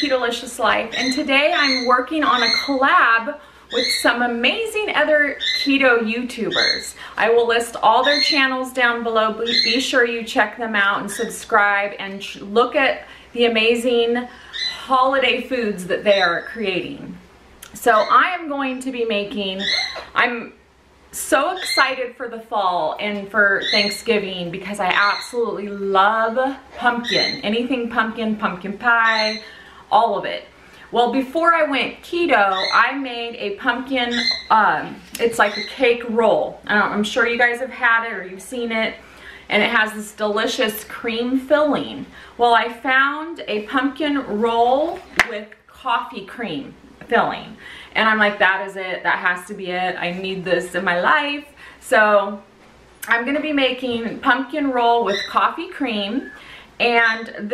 KETOLISCIOUS Life, and today I'm working on a collab with some amazing other keto YouTubers. I will list all their channels down below. Be sure you check them out and subscribe and look at the amazing holiday foods that they are creating. So I am going to be making, I'm so excited for the fall and for Thanksgiving because I absolutely love pumpkin. Anything pumpkin, pumpkin pie, all of it. Well, before I went keto, I made a pumpkin, it's like a cake roll. I'm sure you guys have had it or you've seen it, and it has this delicious cream filling. Well, I found a pumpkin roll with coffee cream filling. And I'm like, that is it. That has to be it. I need this in my life. So I'm going to be making pumpkin roll with coffee cream. And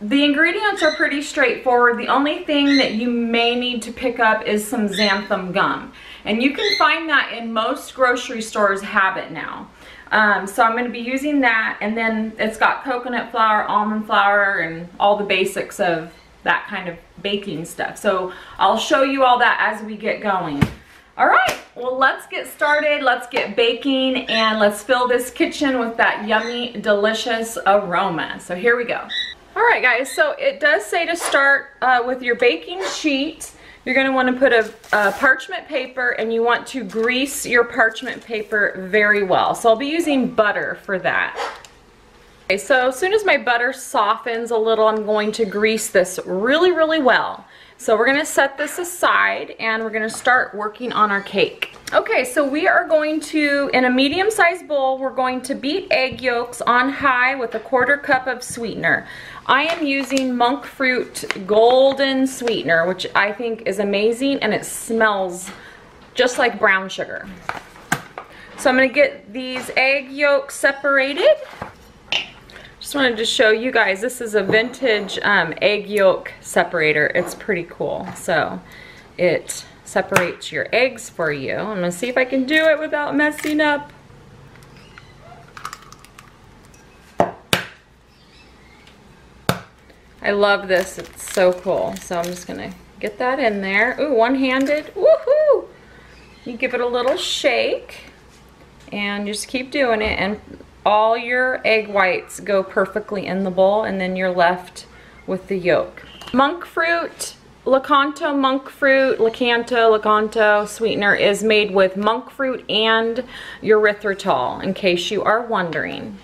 the ingredients are pretty straightforward. The only thing that you may need to pick up is some xanthan gum. And you can find that in most grocery stores have it now. So I'm going to be using that. And then it's got coconut flour, almond flour, and all the basics of that kind of baking stuff. So I'll show you all that as we get going. All right, well, let's get started. Let's get baking and let's fill this kitchen with that yummy, delicious aroma. So here we go. All right, guys, so it does say to start with your baking sheet. You're going to want to put a parchment paper, and you want to grease your parchment paper very well. So I'll be using butter for that. Okay, so as soon as my butter softens a little, I'm going to grease this really, really well. So we're going to set this aside and we're going to start working on our cake. Okay, so we are going to, in a medium-sized bowl, we're going to beat egg yolks on high with 1/4 cup of sweetener. I am using monk fruit golden sweetener, which I think is amazing, and it smells just like brown sugar. So I'm going to get these egg yolks separated. Just wanted to show you guys, this is a vintage egg yolk separator. It's pretty cool. So it separates your eggs for you. I'm gonna see if I can do it without messing up. I love this, it's so cool. So I'm just gonna get that in there. Ooh, one-handed, woohoo! You give it a little shake and just keep doing it, and all your egg whites go perfectly in the bowl, and then you're left with the yolk. Monk fruit, Lakanto sweetener is made with monk fruit and erythritol, in case you are wondering.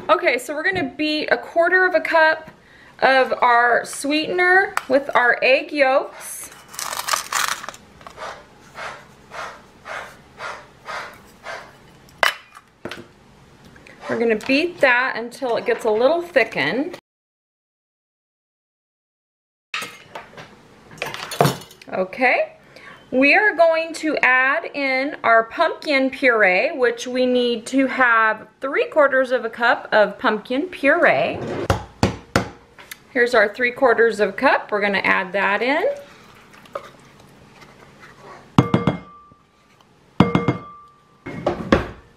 Okay, so we're gonna beat 1/4 cup of our sweetener with our egg yolks. We're going to beat that until it gets a little thickened. Okay, we are going to add in our pumpkin puree, which we need to have 3/4 cup of pumpkin puree. Here's our 3/4 cup. We're going to add that in.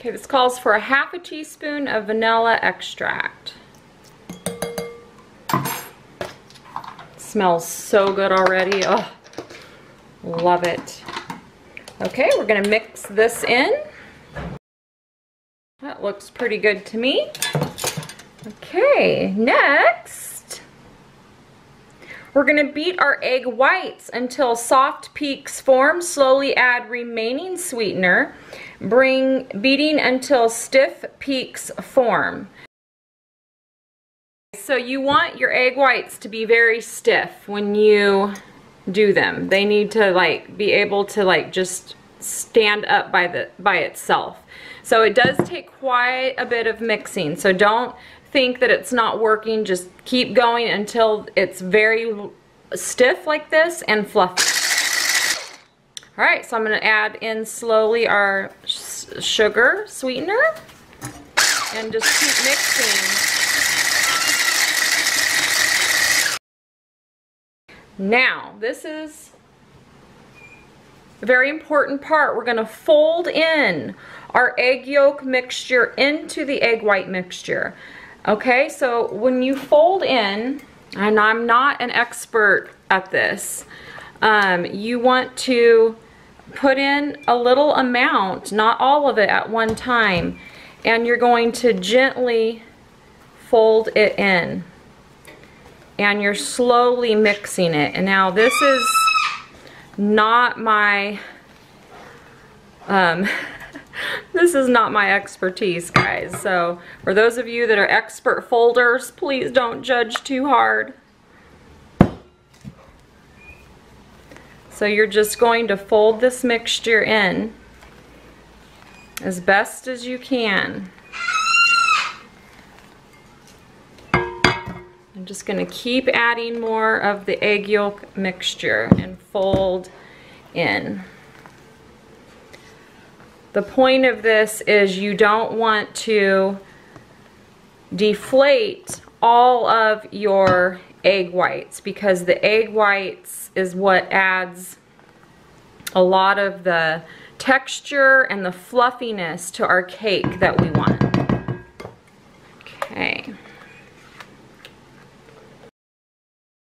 Okay, this calls for 1/2 teaspoon of vanilla extract. Smells so good already. Oh, love it. Okay, we're gonna mix this in. That looks pretty good to me. Okay, next, we're gonna beat our egg whites until soft peaks form. Slowly add remaining sweetener. Beating until stiff peaks form. So you want your egg whites to be very stiff when you do them. They need to be able to just stand up by itself. So it does take quite a bit of mixing. So don't think that it's not working. Just keep going until it's very stiff like this and fluffy. All right, so I'm going to add in slowly our sugar sweetener and just keep mixing. Now, this is a very important part. We're going to fold in our egg yolk mixture into the egg white mixture. Okay, so when you fold in, and I'm not an expert at this, you want to put in a little amount, not all of it at one time, and you're going to gently fold it in, and you're slowly mixing it. And now this is not my this is not my expertise, guys, so for those of you that are expert folders, please don't judge too hard. So you're just going to fold this mixture in as best as you can. I'm just going to keep adding more of the egg yolk mixture and fold in. The point of this is you don't want to deflate all of your egg whites, because the egg whites is what adds a lot of the texture and the fluffiness to our cake that we want. Okay.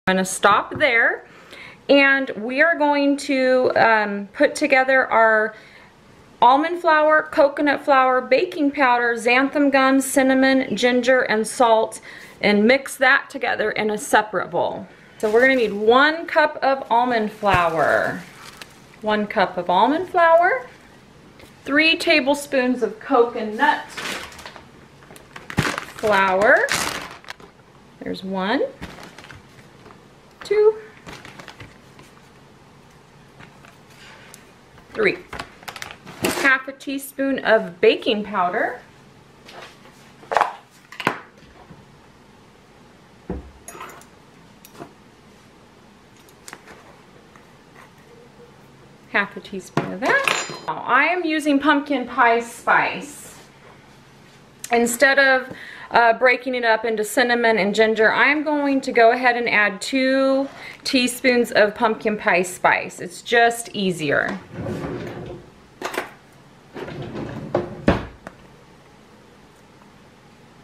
I'm going to stop there, and we are going to put together our almond flour, coconut flour, baking powder, xanthan gum, cinnamon, ginger, and salt, and mix that together in a separate bowl. So we're going to need 1 cup of almond flour, 1 cup of almond flour, 3 tablespoons of coconut flour. There's 1, 2, 3. Half a teaspoon of baking powder, half a teaspoon of that. Now, I am using pumpkin pie spice. Instead of breaking it up into cinnamon and ginger, I'm going to go ahead and add 2 teaspoons of pumpkin pie spice. It's just easier.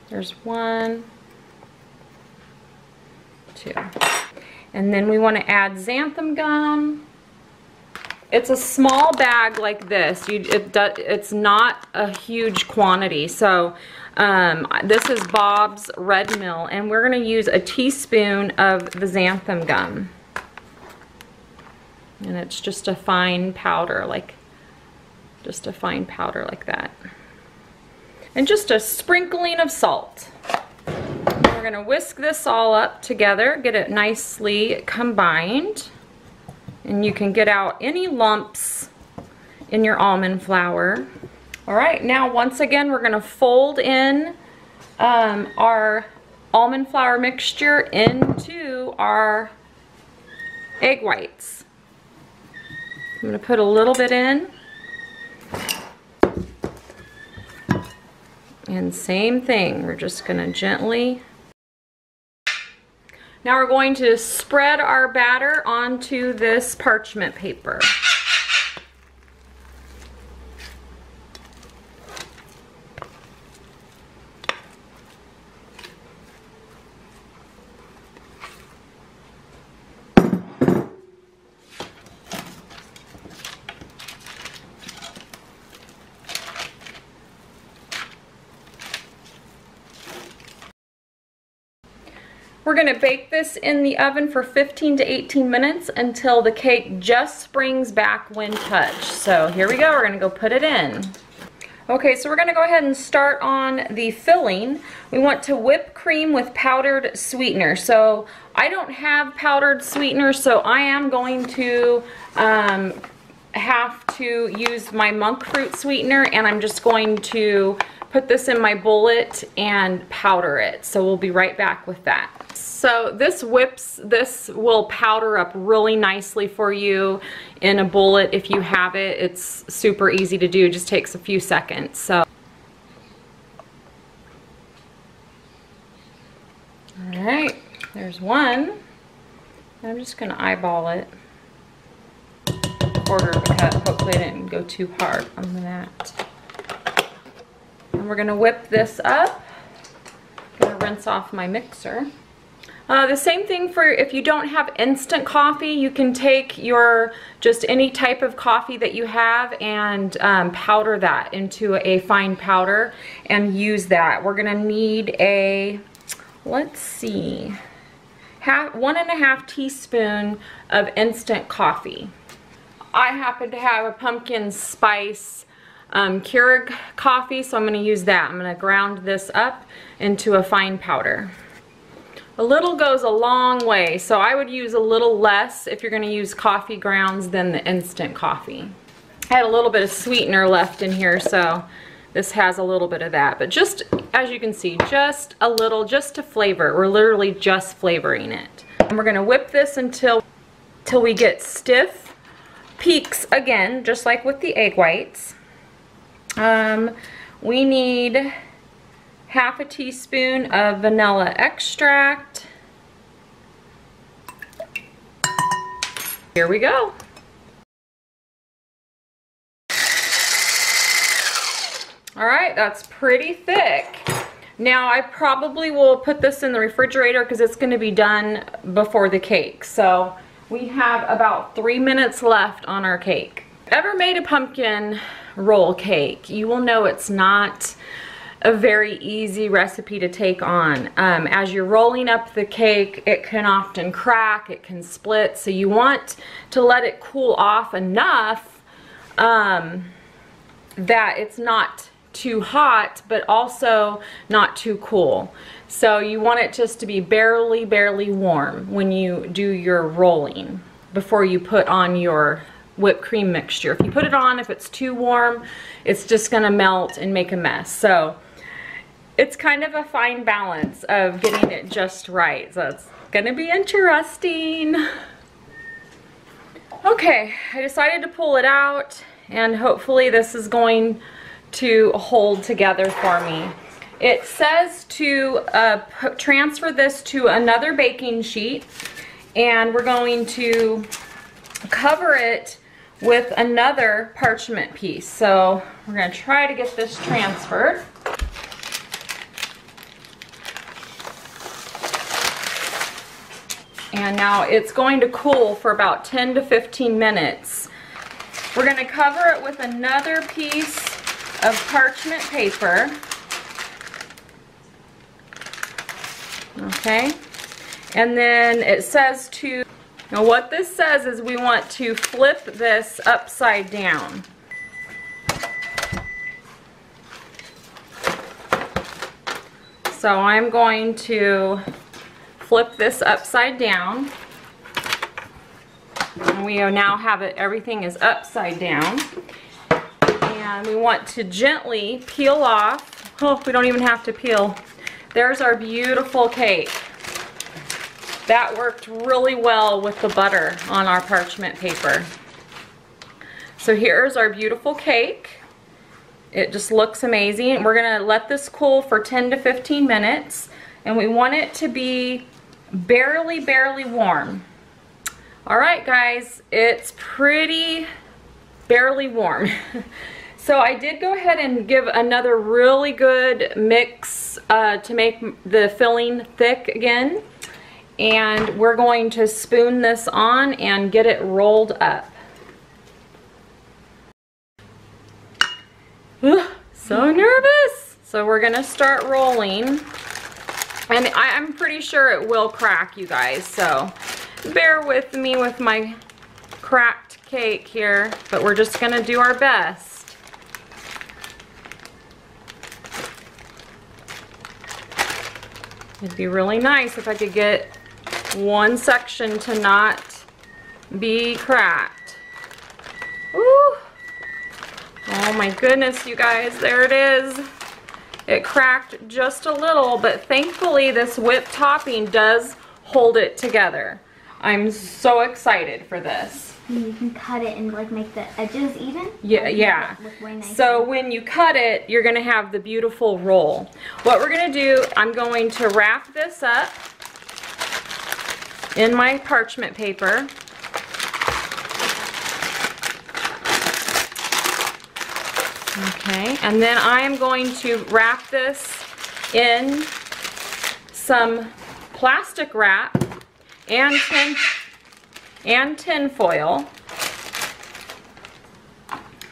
There's 1, 2. And then we want to add xanthan gum. It's a small bag like this. It's not a huge quantity. So this is Bob's Red Mill, and we're going to use a teaspoon of the xanthan gum. And it's just a fine powder, like that. And just a sprinkling of salt. We're going to whisk this all up together, get it nicely combined. And you can get out any lumps in your almond flour. All right, now once again, we're going to fold in our almond flour mixture into our egg whites. I'm going to put a little bit in. And same thing, we're just going to gently. Now we're going to spread our batter onto this parchment paper. We're going to bake this in the oven for 15 to 18 minutes until the cake just springs back when touched. So here we go, we're going to go put it in. Okay, so we're going to go ahead and start on the filling. We want to whip cream with powdered sweetener. So I don't have powdered sweetener, so I am going to have to use my monk fruit sweetener, and I'm just going to put this in my bullet and powder it. So we'll be right back with that. So this will powder up really nicely for you in a bullet if you have it. It's super easy to do, it just takes a few seconds. So, all right, there's 1. I'm just gonna eyeball it. Quarter of a cup, hopefully I didn't go too hard on that. And we're gonna whip this up. Gonna rinse off my mixer. The same thing for if you don't have instant coffee, you can take your just any type of coffee that you have and powder that into a fine powder and use that. We're gonna need a, let's see, 1.5 teaspoon of instant coffee. I happen to have a pumpkin spice Keurig coffee, so I'm gonna use that. I'm gonna ground this up into a fine powder. A little goes a long way, so I would use a little less if you're going to use coffee grounds than the instant coffee. I had a little bit of sweetener left in here, so this has a little bit of that. But just, as you can see, just a little, just to flavor. We're literally just flavoring it. And we're going to whip this until we get stiff peaks again, just like with the egg whites. We need 1/2 teaspoon of vanilla extract. Here we go. All right, that's pretty thick. Now I probably will put this in the refrigerator because it's going to be done before the cake. So we have about 3 minutes left on our cake. Ever made a pumpkin roll cake, you will know it's not a very easy recipe to take on. As you're rolling up the cake, it can often crack, it can split, so you want to let it cool off enough that it's not too hot, but also not too cool. So you want it just to be barely warm when you do your rolling before you put on your whipped cream mixture. If you put it on, if it's too warm, it's just gonna melt and make a mess. So it's kind of a fine balance of getting it just right. So it's gonna be interesting. Okay, I decided to pull it out and hopefully this is going to hold together for me. It says to transfer this to another baking sheet and we're going to cover it with another parchment piece. So we're gonna try to get this transferred. And now it's going to cool for about 10 to 15 minutes. We're going to cover it with another piece of parchment paper. Okay. And then it says to, now what this says is we want to flip this upside down. So I'm going to flip this upside down. And we now have it, everything is upside down. And we want to gently peel off. Oh, we don't even have to peel. There's our beautiful cake. That worked really well with the butter on our parchment paper. So here's our beautiful cake. It just looks amazing. We're gonna let this cool for 10 to 15 minutes. And we want it to be barely warm. All right, guys, it's pretty barely warm. So I did go ahead and give another really good mix to make the filling thick again. And we're going to spoon this on and get it rolled up. So nervous. So we're gonna start rolling. And I'm pretty sure it will crack, you guys, so bear with me with my cracked cake here, but we're just gonna do our best. It'd be really nice if I could get one section to not be cracked. Ooh. Oh my goodness, you guys, there it is. It cracked just a little, but thankfully this whipped topping does hold it together. I'm so excited for this. You can cut it and like make the edges even? Yeah. Look way nicer. So when you cut it, you're gonna have the beautiful roll. What we're gonna do, I'm going to wrap this up in my parchment paper. Okay, and then I am going to wrap this in some plastic wrap and tin foil.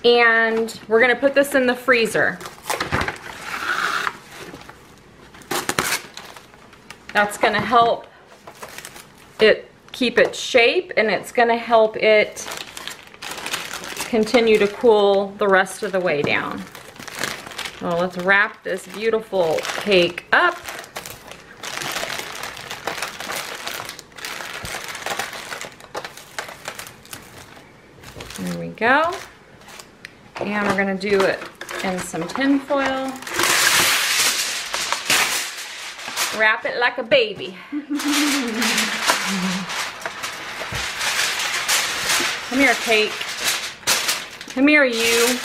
And we're gonna put this in the freezer. That's gonna help it keep its shape, and it's gonna help it continue to cool the rest of the way down. Well, let's wrap this beautiful cake up. There we go. And we're gonna do it in some tin foil. Wrap it like a baby. Come here, cake. Come here, you.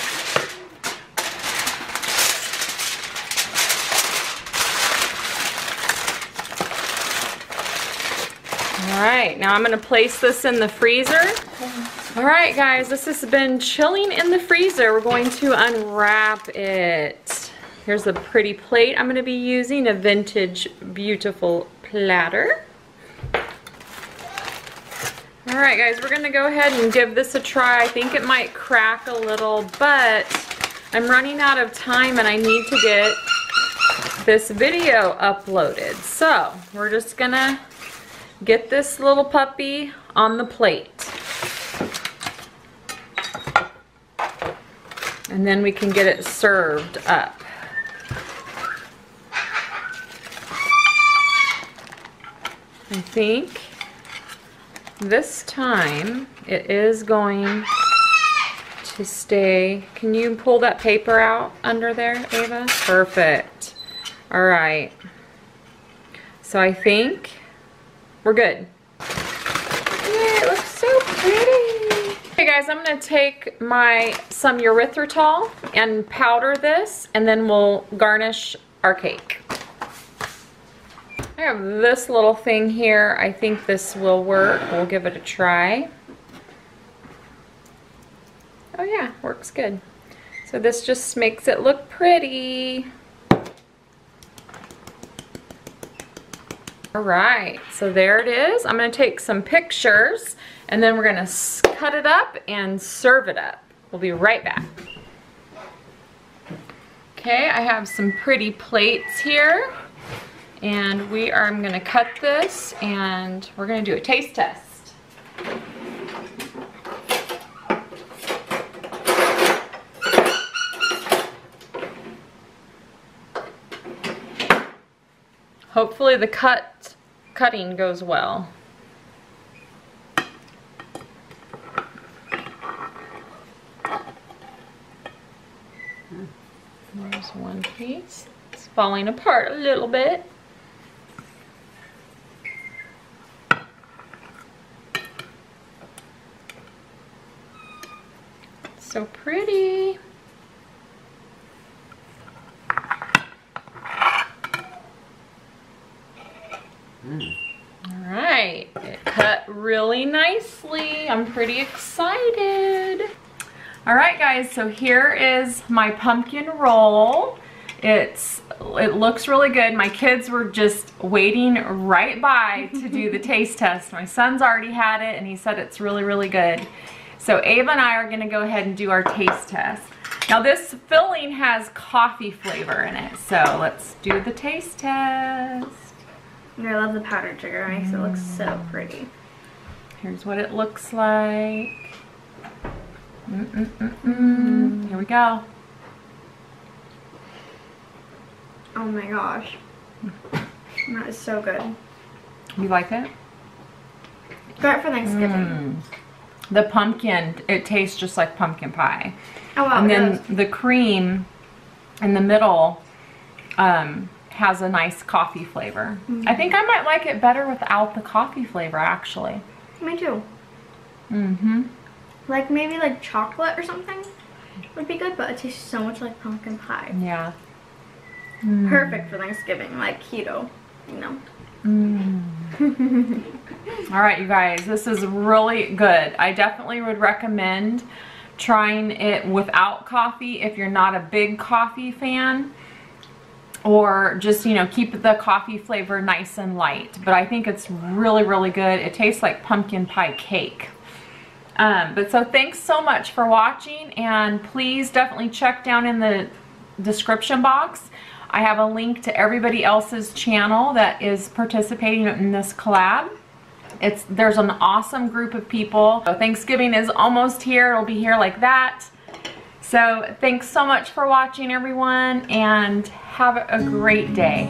All right, now I'm gonna place this in the freezer. All right, guys, this has been chilling in the freezer. We're going to unwrap it. Here's a pretty plate. I'm gonna be using a vintage beautiful platter. All right, guys, we're gonna go ahead and give this a try. I think it might crack a little, but I'm running out of time and I need to get this video uploaded. So we're just gonna get this little puppy on the plate. And then we can get it served up. I think this time it is going to stay. Can you pull that paper out under there, Ava? Perfect. All right. So I think we're good. Yeah, it looks so pretty. Okay guys, I'm gonna take some erythritol and powder this, and then we'll garnish our cake. I have this little thing here. I think this will work. We'll give it a try. Oh yeah, works good. So this just makes it look pretty. All right, so there it is. I'm gonna take some pictures and then we're gonna cut it up and serve it up. We'll be right back. Okay, I have some pretty plates here. And I'm gonna cut this and we're gonna do a taste test. Hopefully the cutting goes well. There's one piece. It's falling apart a little bit. So pretty. All right, it cut really nicely. I'm pretty excited. All right, guys, so here is my pumpkin roll. It looks really good. My kids were just waiting right by to do the taste test. My son's already had it and he said it's really, really good. So Ava and I are gonna go ahead and do our taste test. Now this filling has coffee flavor in it, so let's do the taste test. I love the powdered sugar. It makes it look so pretty. Here's what it looks like. Here we go. Oh my gosh. That is so good. You like it? Great for Thanksgiving. The pumpkin, it tastes just like pumpkin pie. Oh wow. And then the cream in the middle has a nice coffee flavor. I think I might like it better without the coffee flavor, actually. Me too. Mm-hmm. Like maybe like chocolate or something would be good, but it tastes so much like pumpkin pie. Yeah. Perfect for Thanksgiving, like keto, you know. All right, you guys, this is really good. I definitely would recommend trying it without coffee if you're not a big coffee fan. or just, you know, keep the coffee flavor nice and light. But I think it's really, really good. It tastes like pumpkin pie cake. But so thanks so much for watching, and please definitely check down in the description box. I have a link to everybody else's channel that is participating in this collab. There's an awesome group of people. So Thanksgiving is almost here. It'll be here like that. So thanks so much for watching, everyone, and have a great day.